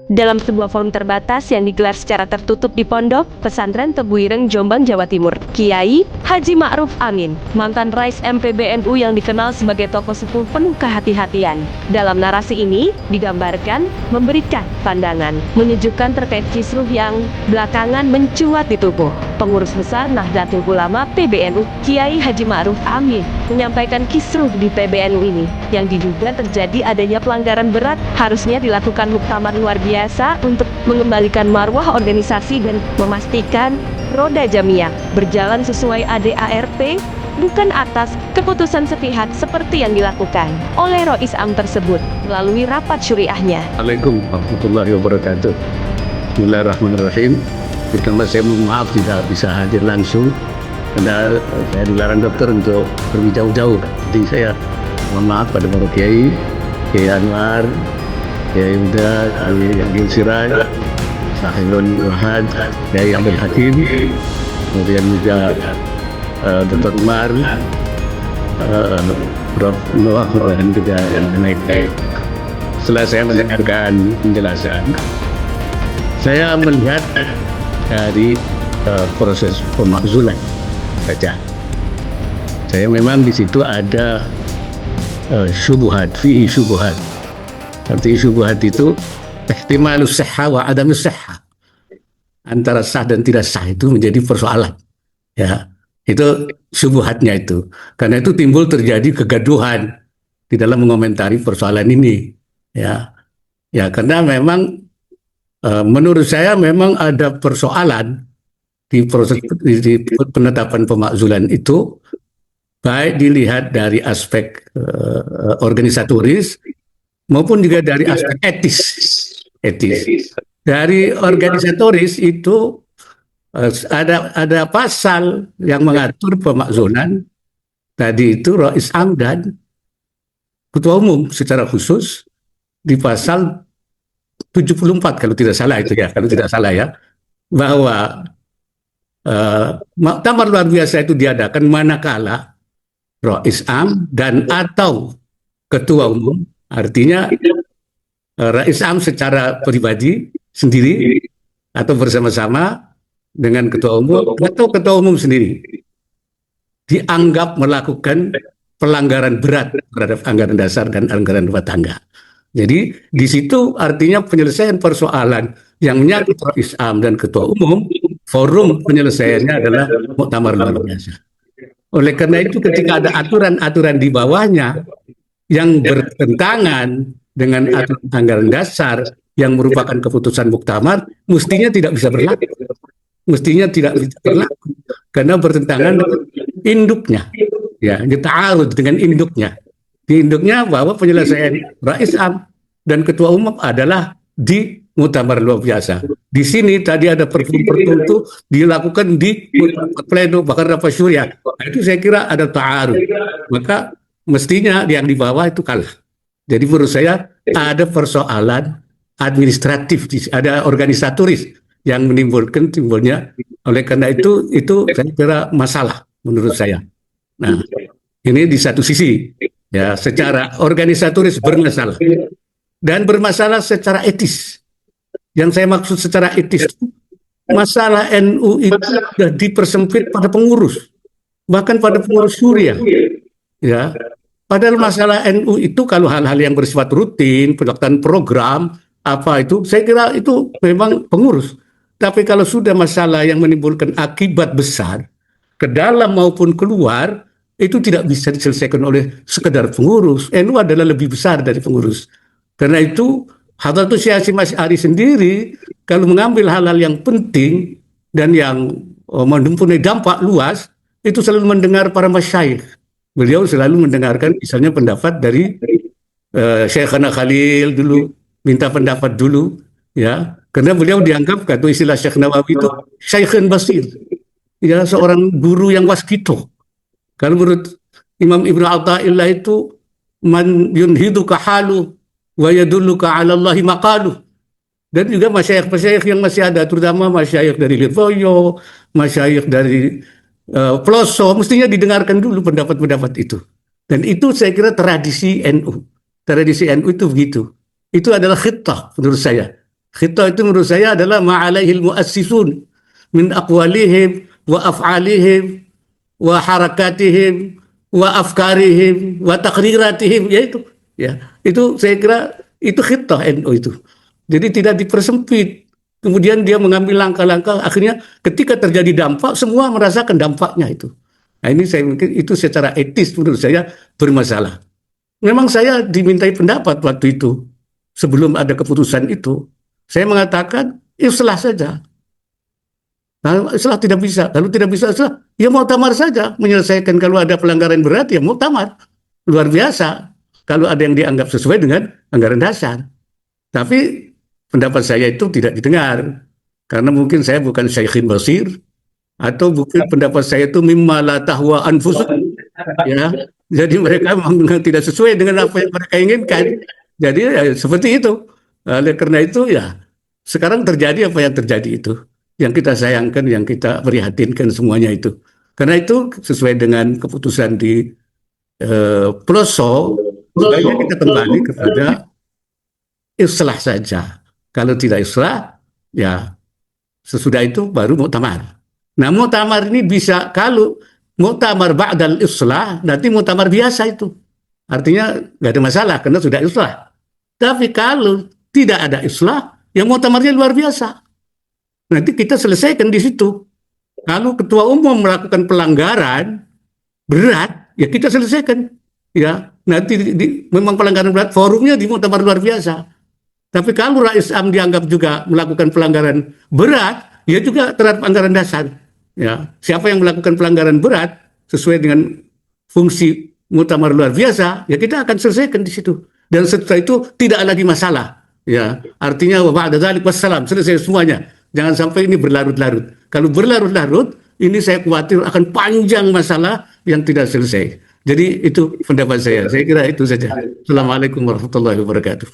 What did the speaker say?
dalam sebuah forum terbatas yang digelar secara tertutup di Pondok Pesantren Tebu Ireng, Jombang, Jawa Timur. Kiai Haji Ma'ruf Amin, mantan Rais MPBNU yang dikenal sebagai tokoh sepuh penuh kehati-hatian. Dalam narasi ini digambarkan memberikan pandangan menyejukkan terkait kisruh yang belakangan mencuat di tubuh pengurus besar Nahdlatul Ulama PBNU. Kiai Haji Ma'ruf Amin menyampaikan kisruh di PBNU ini yang diduga terjadi adanya pelanggaran berat harusnya dilakukan muktamar luar biasa untuk mengembalikan marwah organisasi dan memastikan roda Jamiah berjalan sesuai ADART, bukan atas keputusan sepihak seperti yang dilakukan oleh Rois Am tersebut melalui rapat syuriahnya. Assalamualaikum warahmatullahi wabarakatuh. Bismillahirrahmanirrahim. Pertama saya mohon maaf tidak bisa hadir langsung karena saya dilarang dokter untuk pergi jauh-jauh. Jadi saya mohon maaf pada para kiai, Kiai Anwar, Kiai Huda, Ali Agil Siraj, Sahilun Wahad, Kiai Abdul Hakim, kemudian juga Dr. Umar, Prof. Noah, dan juga yang lain-lain. Setelah saya mendengarkan penjelasan, saya melihat dari proses pemakzulan saja. Saya memang di situ ada syubhat, fihi syubhat. Arti syubhat itu ihtimalus sihha wa adamus sihha. Antara sah dan tidak sah itu menjadi persoalan. Ya, itu syubhatnya itu. Karena itu timbul terjadi kegaduhan di dalam mengomentari persoalan ini. Ya, ya karena memang menurut saya memang ada persoalan di proses di penetapan pemakzulan itu, baik dilihat dari aspek organisatoris maupun juga dari aspek etis. Dari organisatoris itu ada pasal yang mengatur pemakzulan tadi itu Rois Am dan Ketua Umum secara khusus di pasal 74 kalau tidak salah ya, bahwa muktamar luar biasa itu diadakan manakala Rois Am dan atau Ketua Umum, artinya Rois Am secara pribadi sendiri atau bersama-sama dengan Ketua Umum atau Ketua Umum sendiri dianggap melakukan pelanggaran berat terhadap anggaran dasar dan anggaran rumah tangga. Jadi di situ artinya penyelesaian persoalan yang menyangkut Rois Am dan Ketua Umum, forum penyelesaiannya adalah muktamar luar biasa. Oleh karena itu ketika ada aturan-aturan di bawahnya yang bertentangan dengan aturan anggaran dasar yang merupakan keputusan muktamar, mestinya tidak bisa berlaku. Karena bertentangan dengan induknya. Ya, dita'arud dengan induknya. Di induknya bahwa penyelesaian Rais Am dan Ketua Umum adalah di muktamar luar biasa. Di sini tadi ada perpu dilakukan di pleno bahkan rapat syuriah. Nah, itu saya kira ada ta'arud. Maka mestinya yang di bawah itu kalah. Jadi menurut saya ada persoalan administratif, ada organisatoris yang menimbulkan timbulnya. Oleh karena itu saya kira masalah menurut saya. Nah, ini di satu sisi. Ya, secara organisatoris bermasalah dan bermasalah secara etis. Yang saya maksud secara etis, masalah NU itu sudah dipersempit pada pengurus, bahkan pada pengurus syuriah. Ya, padahal masalah NU itu kalau hal-hal yang bersifat rutin, pelaksanaan program apa itu, saya kira itu memang pengurus. Tapi kalau sudah masalah yang menimbulkan akibat besar ke dalam maupun keluar, itu tidak bisa diselesaikan oleh sekedar pengurus. NU adalah lebih besar dari pengurus. Karena itu, Hadratus Syekh Hasyim Asy'ari sendiri, kalau mengambil hal-hal yang penting dan yang mempunyai dampak luas, itu selalu mendengar para masyayikh. Beliau selalu mendengarkan misalnya pendapat dari Syekhana Khalil dulu, minta pendapat dulu. Ya, karena beliau dianggap, kata istilah Syekh Nawawi itu, Syekhun Basir. Ya, seorang guru yang waskito. Kalau menurut Imam Ibnu Athaillah itu man yunhiduka halu wa yadulluka 'ala Allahi maqalu. Dan juga masyayikh-masyayikh yang masih ada, terutama masyayikh dari Lirboyo, masyayikh dari Ploso, mestinya didengarkan dulu pendapat-pendapat itu. Dan itu saya kira tradisi NU. Tradisi NU itu begitu. Itu adalah khitah menurut saya. Khitah itu menurut saya adalah ma'alaihil muassisun min aqwalihim wa af'alihim wa harakatihim wa afkarihim wa takriratihim, yaitu ya itu saya kira itu khitah NU itu. Jadi tidak dipersempit. Kemudian dia mengambil langkah-langkah, akhirnya ketika terjadi dampak semua merasakan dampaknya itu. Nah, ini saya mungkin itu secara etis menurut saya bermasalah. Memang saya dimintai pendapat waktu itu sebelum ada keputusan itu. Saya mengatakan islah saja. Nah, islah tidak bisa. Kalau tidak bisa islah, ya muktamar saja menyelesaikan. Kalau ada pelanggaran berat, ya muktamar. Luar biasa. Kalau ada yang dianggap sesuai dengan anggaran dasar. Tapi pendapat saya itu tidak didengar. Karena mungkin saya bukan Syekhin Basir, atau mungkin pendapat saya itu mimma la tahwa anfusuhum. Ya. Jadi mereka memang tidak sesuai dengan apa yang mereka inginkan. Jadi ya, seperti itu. Oleh karena itu ya sekarang terjadi apa yang terjadi itu. Yang kita sayangkan, yang kita prihatinkan semuanya itu. Karena itu sesuai dengan keputusan di Ploso, sebaiknya kita kembali kepada islah saja. Kalau tidak islah, ya sesudah itu baru muktamar. Nah muktamar ini bisa, kalau muktamar ba'dal islah, nanti muktamar biasa itu. Artinya nggak ada masalah karena sudah islah. Tapi kalau tidak ada islah, ya muktamarnya luar biasa. Nanti kita selesaikan di situ. Kalau ketua umum melakukan pelanggaran berat, ya kita selesaikan. Ya, nanti memang pelanggaran berat, forumnya di muktamar luar biasa. Tapi kalau Rais Am dianggap juga melakukan pelanggaran berat, ya juga terhadap anggaran dasar. Ya, siapa yang melakukan pelanggaran berat sesuai dengan fungsi muktamar luar biasa, ya kita akan selesaikan di situ. Dan setelah itu tidak lagi masalah. Ya, artinya wa ba'da dzalik wassalam, selesai semuanya. Jangan sampai ini berlarut-larut. Kalau berlarut-larut, ini saya khawatir akan panjang masalah yang tidak selesai. Jadi itu pendapat saya. Saya kira itu saja. Assalamualaikum warahmatullahi wabarakatuh.